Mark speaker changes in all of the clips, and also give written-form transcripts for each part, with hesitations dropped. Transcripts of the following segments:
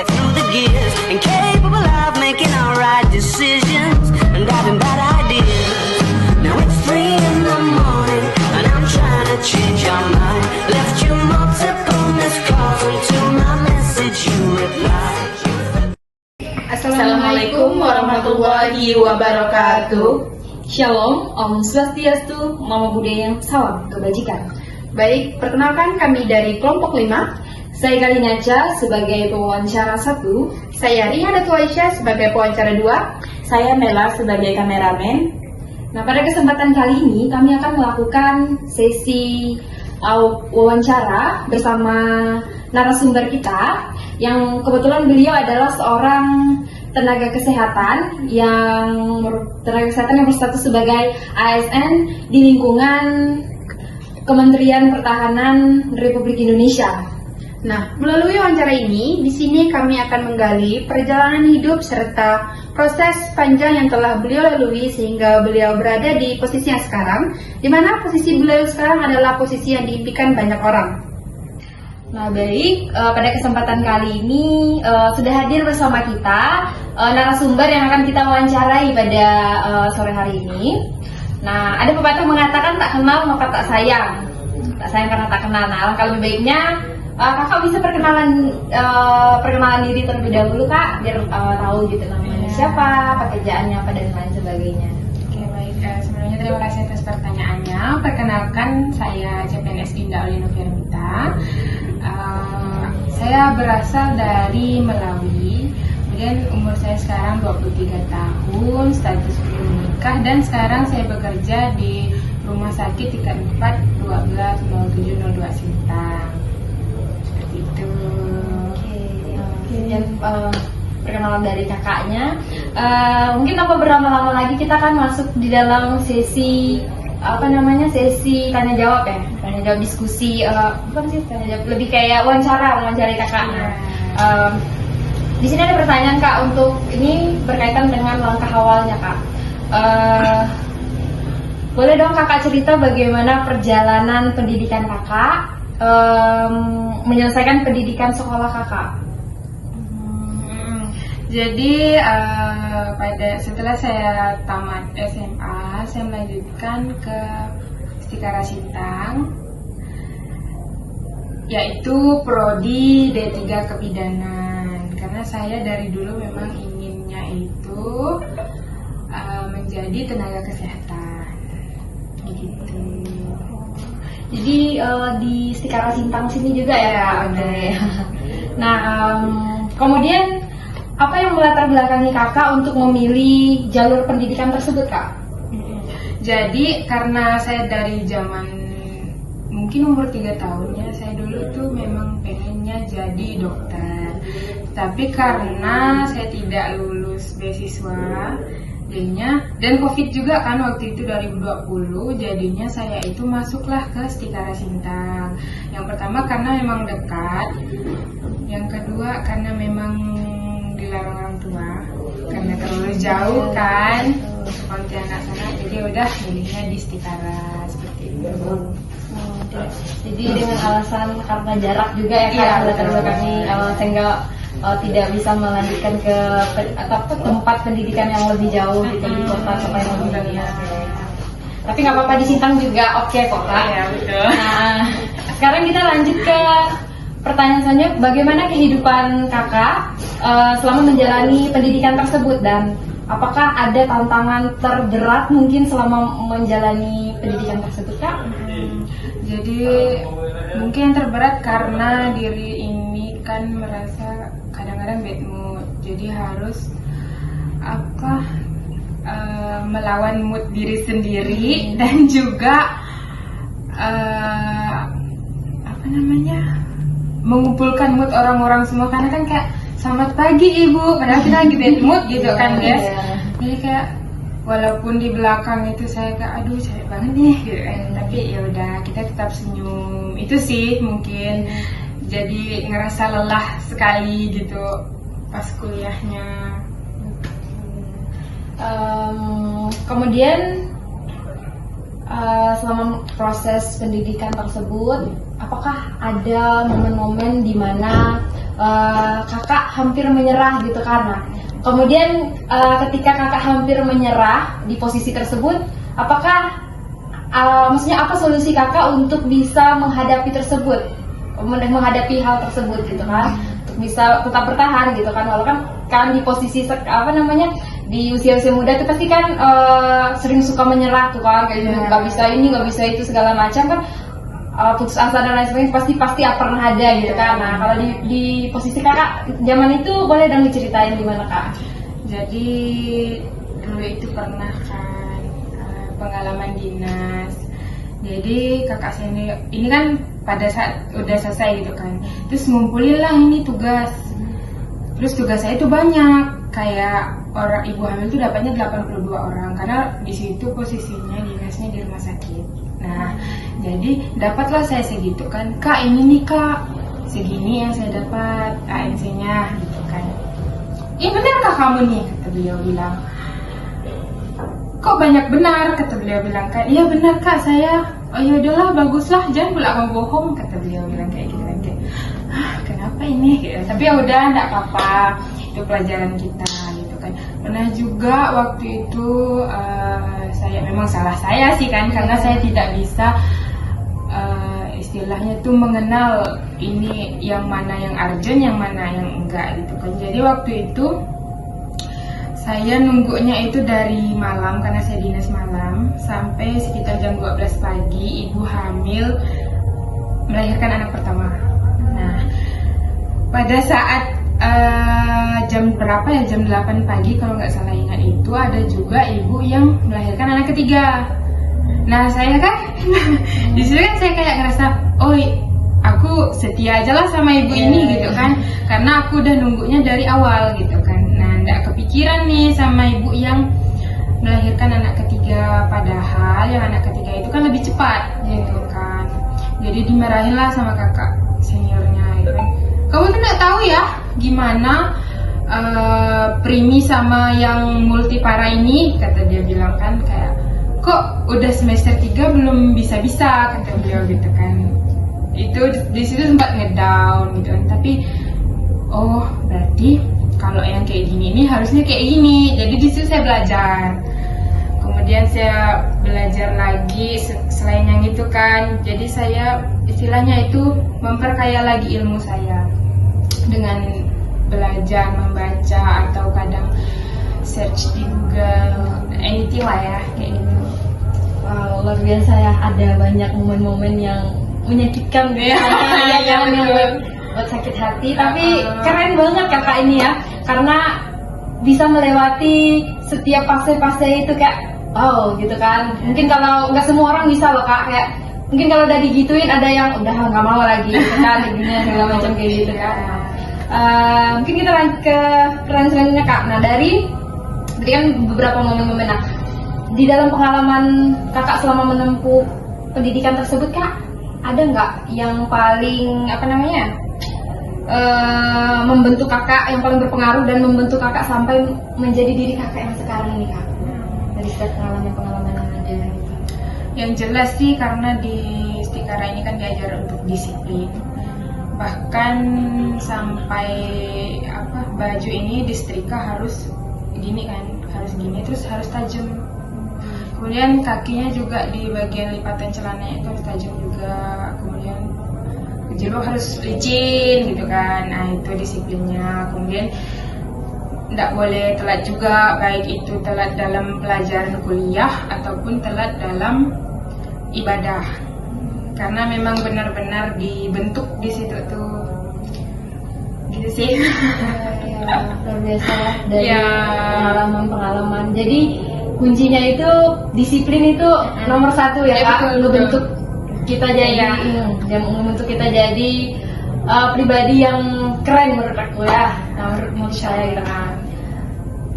Speaker 1: get through the gears, incapable of making all right decisions, and having bad ideas. Now it's 3 in the morning, and I'm trying to change your mind. Left you multiple missed calls until my message you replied.
Speaker 2: Assalamualaikum warahmatullahi wabarakatuh.
Speaker 3: Shalom, Om Swastiastu, Namo Buddhaya, salam kebajikan.
Speaker 2: Baik, perkenalkan kami dari kelompok 5.
Speaker 3: Saya Kalinaca sebagai pewawancara 1.
Speaker 2: Saya Riha Datu Aisyah sebagai pewawancara 2.
Speaker 3: Saya Mela sebagai kameramen. Nah, pada kesempatan kali ini kami akan melakukan sesi wawancara bersama narasumber kita yang kebetulan beliau adalah seorang tenaga kesehatan yang berstatus sebagai ASN di lingkungan Kementerian Pertahanan Republik Indonesia.
Speaker 2: Nah, melalui wawancara ini, di sini kami akan menggali perjalanan hidup serta proses panjang yang telah beliau lalui sehingga beliau berada di posisi yang sekarang, di mana posisi beliau sekarang adalah posisi yang diimpikan banyak orang.
Speaker 3: Nah, baik, pada kesempatan kali ini sudah hadir bersama kita narasumber yang akan kita wawancarai pada sore hari ini. Nah, ada pepatah mengatakan tak kenal maka tak sayang. Tak sayang karena tak kenal. Nah, alangkah lebih baiknya kakak bisa perkenalan diri terlebih dahulu, Kak, biar tahu gitu namanya siapa, pekerjaannya apa dan lain sebagainya.
Speaker 4: Oke, baik. Sebelumnya terima kasih atas pertanyaannya. Perkenalkan, saya CPNS Dinda Olino Firmita. Saya berasal dari Melawi. Kemudian umur saya sekarang 23 tahun, status belum menikah, dan sekarang saya bekerja di Rumah Sakit tingkat 4 120702 Sintang. Seperti itu.
Speaker 3: Kemudian perkenalan dari kakaknya. Mungkin tanpa berlama-lama lagi kita akan masuk di dalam sesi sesi tanya jawab ya, tanya jawab diskusi, bukan sih tanya jawab, lebih kayak wawancarai kakaknya. Di sini ada pertanyaan, Kak, untuk ini berkaitan dengan langkah awalnya, Kak. Boleh dong kakak cerita bagaimana perjalanan pendidikan kakak, menyelesaikan pendidikan sekolah kakak?
Speaker 4: Jadi setelah saya tamat SMA, saya melanjutkan ke Istikara Sintang, yaitu prodi D3 Kebidanan. Karena saya dari dulu memang inginnya itu menjadi tenaga kesehatan, gitu.
Speaker 3: Jadi di Istikara Sintang sini juga ya, Kak? Oke. Nah, kemudian apa yang melatar belakangi kakak untuk memilih jalur pendidikan tersebut, Kak?
Speaker 4: Jadi karena saya dari zaman mungkin umur 3 tahunnya, saya dulu tuh memang pengennya jadi dokter. Tapi karena saya tidak lulus beasiswa, jadinya, dan COVID juga kan waktu itu 2020, jadinya saya itu masuklah ke Istikara Sintang. Yang pertama karena memang dekat, yang kedua karena memang dilarang orang tua karena terlalu jauh kan Pontianak sana, jadi udah milihnya di Istikara seperti itu.
Speaker 3: Jadi dengan alasan karena jarak juga ya, Kak, latar belakangi sehingga tidak bisa melanjutkan ke tempat pendidikan yang lebih jauh gitu di kota supaya lebih ya. Tapi nggak apa-apa, di Sintang juga oke kok, Kak.
Speaker 4: Iya, betul.
Speaker 3: Nah, sekarang kita lanjut ke pertanyaan selanjutnya, bagaimana kehidupan kakak selama menjalani pendidikan tersebut, dan apakah ada tantangan terberat mungkin selama menjalani pendidikan tersebut, Kak?
Speaker 4: Jadi mungkin yang terberat karena diri ini kan merasa kadang-kadang bad mood, jadi harus melawan mood diri sendiri dan juga mengumpulkan mood orang-orang semua, karena kan kayak selamat pagi ibu, padahal kita lagi bad mood gitu kan, guys. Jadi kayak walaupun di belakang itu saya kayak aduh capek banget nih gitu kan, tapi ya udah kita tetap senyum. Itu sih mungkin jadi ngerasa lelah sekali gitu pas kuliahnya.
Speaker 3: Kemudian selama proses pendidikan tersebut, apakah ada momen-momen di mana kakak hampir menyerah gitu kan. Nah, kemudian ketika kakak hampir menyerah di posisi tersebut, apakah maksudnya apa solusi kakak untuk bisa menghadapi menghadapi hal tersebut gitu kan, untuk bisa tetap bertahan gitu kan, walaupun kan di posisi di usia-usia muda itu pasti kan sering suka menyerah tuh kan, kayak nggak bisa ini nggak bisa itu segala macam kan, putus asa dan lain sebagainya pasti pernah ada gitu kan. Nah kalau di posisi kakak zaman itu boleh dong diceritain gimana kak?
Speaker 4: Jadi dulu itu pernah kan pengalaman dinas. Jadi kakak saya ini kan pada saat udah selesai gitu kan, terus ngumpulin lah ini tugas. Terus tugas saya itu banyak, kayak orang ibu hamil itu dapatnya 82 orang karena di situ posisinya dinasnya di rumah sakit. Nah, jadi dapatlah saya segitu kan. Kak, ini nih Kak, segini yang saya dapat ANC-nya gitu kan. Ini benar kah kamu nih? Kata beliau bilang. Kok banyak benar? Kata beliau bilang kan. Iya benar Kak, saya. Oh ya udahlah, baguslah, jangan pula kamu bohong. Kata beliau bilang kayak gitu kan. Kenapa ini? Gitu. Tapi ya udah, enggak apa-apa. Itu pelajaran kita gitu kan. Pernah juga waktu itu saya memang salah saya sih kan, karena saya tidak bisa istilahnya tuh mengenal ini yang mana yang urgent, yang mana yang enggak gitu kan. Jadi waktu itu saya nunggunya itu dari malam, karena saya dinas malam, sampai sekitar jam 12 pagi ibu hamil melahirkan anak pertama. Nah, pada saat jam berapa ya, jam 8 pagi kalau nggak salah ingat itu, ada juga ibu yang melahirkan anak ketiga. Nah saya kan di situ kan saya kayak ngerasa, oh aku setia aja lah sama ibu ini gitu kan, karena aku udah nunggunya dari awal gitu kan. Nah nggak kepikiran nih sama ibu yang melahirkan anak ketiga, padahal yang anak ketiga itu kan lebih cepat gitu kan. Jadi dimarahin lah sama kakak seniornya gitu kan. Kamu tuh nggak tahu ya gimana primi sama yang multipara ini, kata dia bilang kan, kayak kok udah semester 3 belum bisa-bisa, kata beliau gitu kan. Itu di situ sempat ngedown gitu kan. Tapi oh berarti kalau yang kayak gini ini harusnya kayak gini. Jadi di situ saya belajar. Kemudian saya belajar lagi selain yang itu kan. Jadi saya istilahnya itu memperkaya lagi ilmu saya dengan belajar, membaca, atau kadang search di Google, anything lah ya, kayak gitu.
Speaker 3: Wow, luar biasa ya, ada banyak momen-momen yang menyakitkan ya, yang buat sakit hati, tapi keren banget kakak ini ya, karena bisa melewati setiap fase-fase itu kayak, oh gitu kan. Mungkin kalau nggak semua orang bisa loh kak, kayak mungkin kalau udah digituin ada yang udah nggak mau lagi gitu kan, gini segala macam kayak gitu kan. Mungkin kita lanjut ke pertanyaan selanjutnya kak. Nah dari kan beberapa momen-momen, nah di dalam pengalaman kakak selama menempuh pendidikan tersebut kak, ada nggak yang paling membentuk kakak, yang paling berpengaruh dan membentuk kakak sampai menjadi diri kakak yang sekarang ini kak, dari setiap pengalaman yang ada gitu?
Speaker 4: Yang jelas sih karena di Istikara ini kan diajar untuk disiplin. Bahkan sampai baju ini disetrika harus gini kan, harus gini, terus harus tajam. Kemudian kakinya juga di bagian lipatan celananya itu harus tajam juga. Kemudian jilbab harus licin gitu kan. Nah itu disiplinnya. Kemudian tidak boleh telat juga, baik itu telat dalam pelajaran kuliah ataupun telat dalam ibadah. Karena memang benar-benar dibentuk di situ tuh, gitu sih.
Speaker 3: Luar biasa dari pengalaman-pengalaman. Jadi kuncinya itu disiplin itu nomor satu ya kak, membentuk kita jadi, membentuk kita jadi pribadi yang keren menurut aku ya. Menurut saya gitu kan.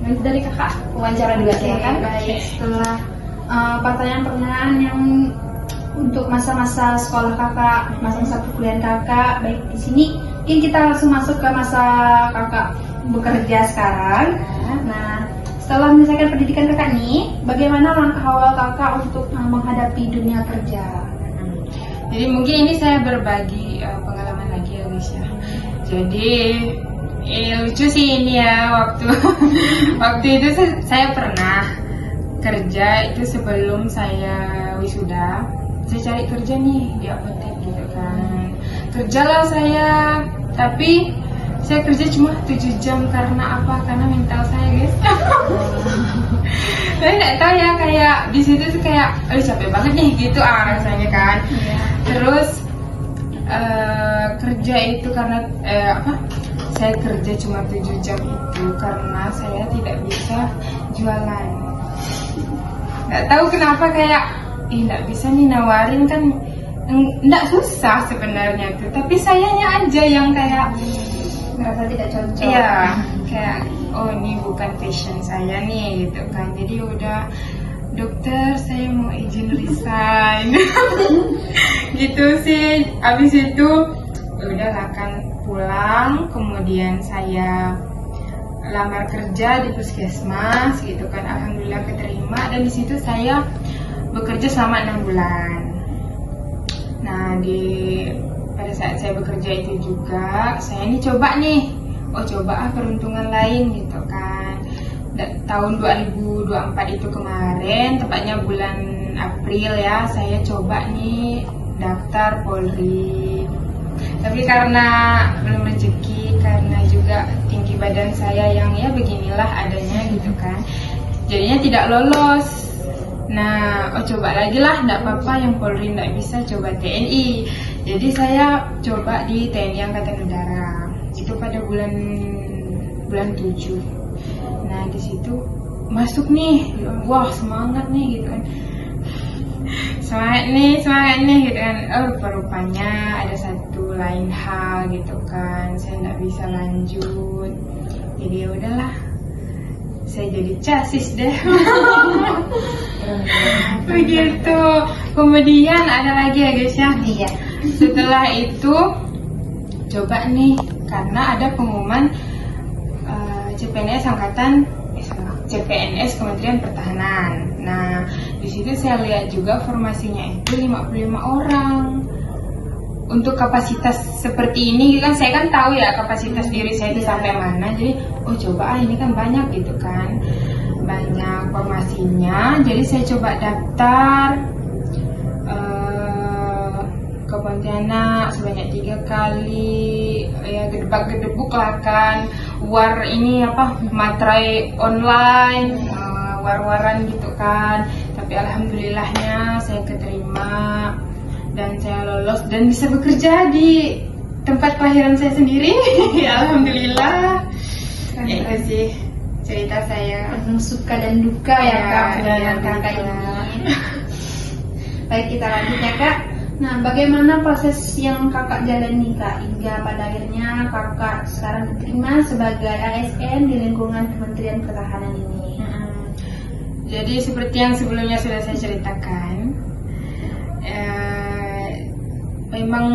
Speaker 3: Nanti dari kakak wawancara juga silakan.
Speaker 2: Baik, setelah pertanyaan-pertanyaan yang untuk masa-masa sekolah kakak, masa-masa perkuliahan kakak, baik di sini mungkin kita langsung masuk ke masa kakak bekerja sekarang. Nah, setelah menyelesaikan pendidikan kakak nih, bagaimana langkah awal kakak untuk menghadapi dunia kerja?
Speaker 4: Jadi mungkin ini saya berbagi pengalaman lagi ya guys ya. Jadi Lucu sih ini ya, waktu itu saya pernah kerja itu sebelum saya wisuda. Saya cari kerja nih di apotek gitu kan. Kerjalah saya, tapi saya kerja cuma 7 jam karena apa? Karena mental saya, guys. Saya nggak tahu ya, kayak di situ tuh kayak capek banget nih gitu rasanya kan. Terus kerja itu karena saya kerja cuma 7 jam itu karena saya tidak bisa jualan. Nggak tahu kenapa kayak nggak bisa nih nawarin kan, nggak susah sebenarnya tuh, tapi sayanya aja yang kayak
Speaker 2: Merasa tidak cocok.
Speaker 4: iya, kayak ini bukan passion saya nih gitu kan. Jadi udah, dokter saya mau izin resign. Gitu sih. Abis itu udah kan pulang, kemudian saya lamar kerja di puskesmas gitu kan. Alhamdulillah keterima, dan di situ saya bekerja selama 6 bulan. Nah, pada saat saya bekerja itu juga saya ini coba peruntungan lain gitu kan. Tahun 2024 itu kemarin, tepatnya bulan April ya, saya coba nih daftar Polri. Tapi karena belum rezeki, karena juga tinggi badan saya yang ya beginilah adanya gitu kan, jadinya tidak lolos. Nah, coba lagi lah, enggak apa-apa, yang Polri enggak bisa, coba TNI. Jadi saya coba di TNI Angkatan Udara. Itu pada bulan 7. Nah, di situ masuk nih. Wah, semangat nih gitu kan. Semangat nih gitu kan. Rupanya ada satu lain hal gitu kan. Saya enggak bisa lanjut. Jadi ya udahlah, saya jadi casis deh. Begitu. Kemudian ada lagi ya guys ya.
Speaker 2: Iya.
Speaker 4: Setelah itu coba nih, karena ada pengumuman CPNS Kementerian Pertahanan. Nah, di situ saya lihat juga formasinya itu 55 orang. Untuk kapasitas seperti ini kan, saya kan tahu ya kapasitas diri saya itu sampai mana. Jadi coba ini kan banyak gitu kan, banyak formasinya. Jadi saya coba daftar ke Pontianak sebanyak 3 kali, ya gedebak-gedebuk lah kan, materai online, war-waran gitu kan. Tapi alhamdulillahnya saya keterima dan saya lolos dan bisa bekerja di tempat kelahiran saya sendiri. Alhamdulillah. Ya, itu sih cerita saya.
Speaker 2: Penuh suka dan duka ya Kak, perjalanan
Speaker 4: iya,
Speaker 2: Kakak
Speaker 4: betul.
Speaker 2: ini. Baik, kita lanjut ya Kak. Nah, bagaimana proses yang Kakak jalani Kak hingga pada akhirnya Kakak sekarang diterima sebagai ASN di lingkungan Kementerian Pertahanan ini?
Speaker 4: Jadi seperti yang sebelumnya sudah saya ceritakan, memang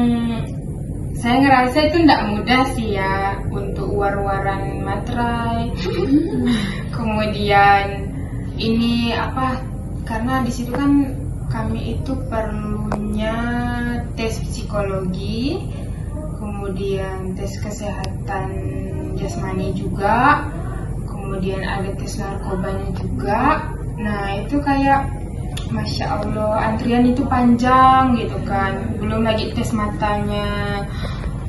Speaker 4: saya ngerasa itu tidak mudah sih ya untuk war-waran materai. Kemudian ini karena di situ kan kami itu perlunya tes psikologi, kemudian tes kesehatan jasmani juga, kemudian ada tes narkobanya juga. Nah, itu kayak Masya Allah, antrian itu panjang gitu kan. Belum lagi tes matanya,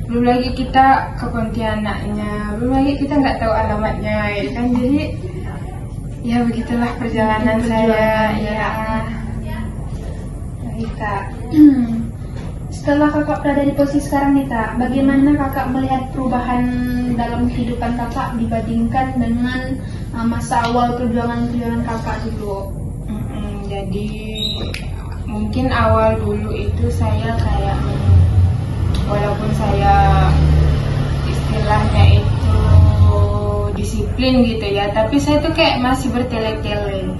Speaker 4: belum lagi kita ke Pontianaknya, belum lagi kita nggak tahu alamatnya gitu kan. Jadi ya begitulah perjalanan saya ya.
Speaker 2: Baik Kak. Setelah Kakak berada di posisi sekarang nih Kak, bagaimana Kakak melihat perubahan dalam kehidupan Kakak dibandingkan dengan masa awal perjuangan Kakak dulu?
Speaker 4: Jadi mungkin awal dulu itu saya kayak, walaupun saya istilahnya itu disiplin gitu ya, tapi saya tuh kayak masih bertele-tele.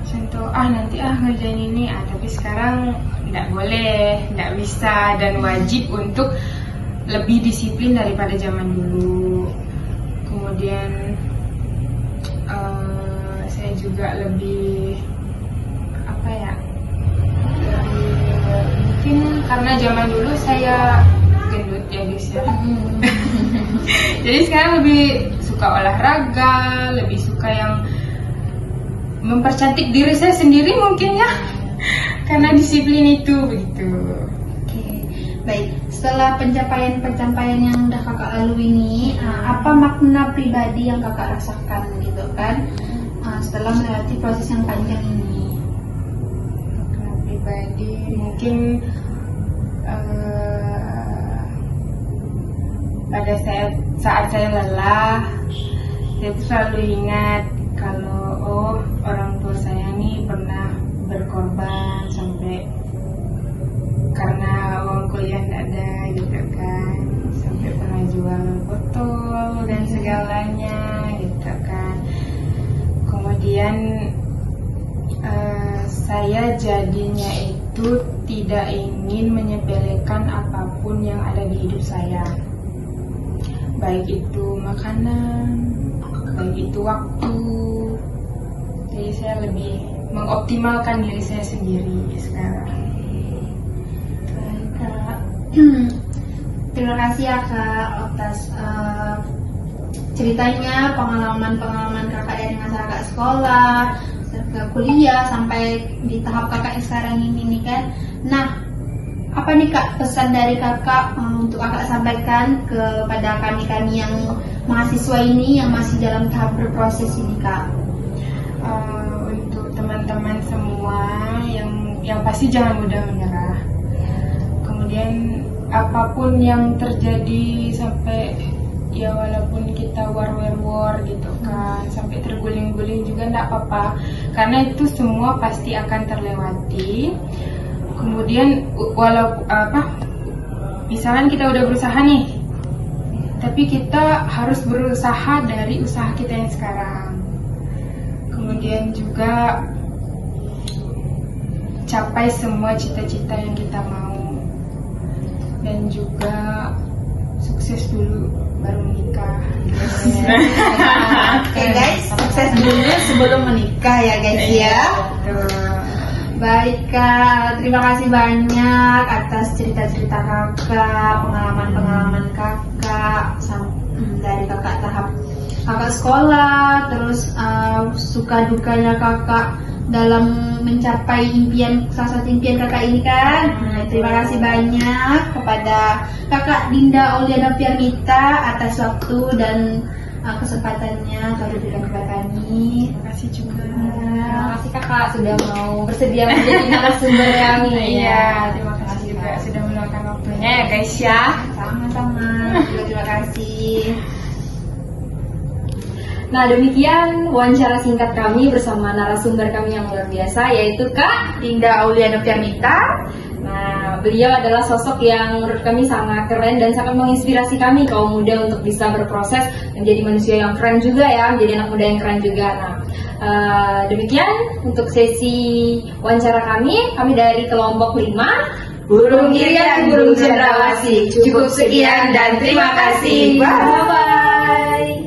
Speaker 4: Contoh, nanti ngerjain ini, tapi sekarang nggak boleh, nggak bisa, dan wajib untuk lebih disiplin daripada zaman dulu. Kemudian saya juga lebih mungkin karena zaman dulu saya gendut ya guys ya. Jadi sekarang lebih suka olahraga, lebih suka yang mempercantik diri saya sendiri mungkin ya, karena disiplin itu begitu.
Speaker 2: Oke, baik. Setelah pencapaian-pencapaian yang udah kakak lalui ini, apa makna pribadi yang kakak rasakan gitu kan? Setelah melewati proses yang panjang ini.
Speaker 4: Makna pribadi mungkin pada saat saya lelah, saya tuh selalu ingat kalau orang tua saya nih pernah berkorban sampai karena uang kuliah tidak ada gitu kan, sampai pernah jual botol dan segalanya gitu kan. Kemudian saya jadinya itu tidak ingin menyepelekan apapun yang ada di hidup saya, baik itu makanan, baik itu waktu. Jadi saya lebih mengoptimalkan diri saya sendiri sekarang.
Speaker 2: Baik, Kak. Terima kasih ya Kak atas ceritanya, pengalaman kakak dari masa kakak sekolah, ke kuliah sampai di tahap kakak yang sekarang ini nih kan. Nah, apa nih Kak pesan dari kakak untuk kakak sampaikan kepada kami yang mahasiswa ini yang masih dalam tahap berproses ini Kak?
Speaker 4: Untuk teman-teman semua yang pasti jangan mudah menyerah. Kemudian apapun yang terjadi sampai ya walaupun kita war gitu kan, sampai terguling-guling juga enggak apa-apa, karena itu semua pasti akan terlewati. Kemudian misalkan kita udah berusaha nih, tapi kita harus berusaha dari usaha kita yang sekarang. Kemudian juga capai semua cita-cita yang kita mau, dan juga sukses dulu baru menikah.
Speaker 2: Oke guys, sukses dulu sebelum menikah ya guys ya.
Speaker 4: Betul.
Speaker 2: Baik Kak, terima kasih banyak atas cerita-cerita kakak, pengalaman-pengalaman kakak dari kakak tahap kakak sekolah, terus suka dukanya kakak dalam mencapai salah satu impian kakak ini kan. Terima kasih banyak kepada kakak Dinda Auliana Fiarmita atas waktu dan kesempatannya telah diberikan kepada kami.
Speaker 4: Terima kasih juga.
Speaker 3: Terima kasih kakak sudah mau bersedia menjadi narasumber kami.
Speaker 4: Iya, terima kasih juga sudah meluangkan waktunya ya guys ya.
Speaker 2: Sama-sama. Terima kasih.
Speaker 3: Nah, demikian wawancara singkat kami bersama narasumber kami yang luar biasa, yaitu Kak
Speaker 2: Dinda Auliana Fiarmita.
Speaker 3: Nah, beliau adalah sosok yang menurut kami sangat keren dan sangat menginspirasi kami kaum muda untuk bisa berproses menjadi manusia yang keren juga ya, menjadi anak muda yang keren juga. Nah, demikian untuk sesi wawancara kami dari kelompok 5
Speaker 2: Burung Irian, Burung Cendrawasih. Cukup sekian dan terima kasih. Bye.